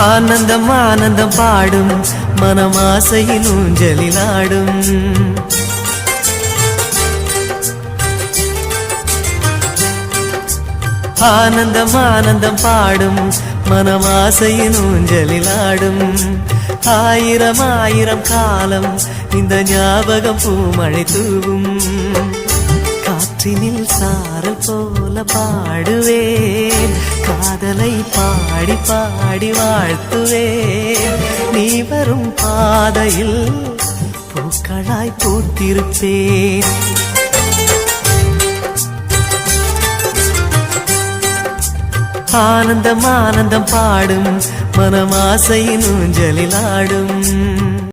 ஆனந்தம் ஆனந்தம் பாடும் மனமாசையின் ஊஞ்சலிலாடும். ஆனந்தம் ஆனந்தம் பாடும் மனமாசையின் ஊஞ்சலிலாடும். ஆயிரம் ஆயிரம் காலம் இந்த ஞாபகம் பூமழை தூவும். காற்றினில் சாரல் போல பாடுவேன், காதலை பாடி பாடி வாழ்த்துவேன். நீ வரும் பாதையில் பூக்களாய் பூத்திருப்பேன். ஆனந்தம் ஆனந்தம் பாடும் மனமாசையின் ஊஞ்சலிலாடும்.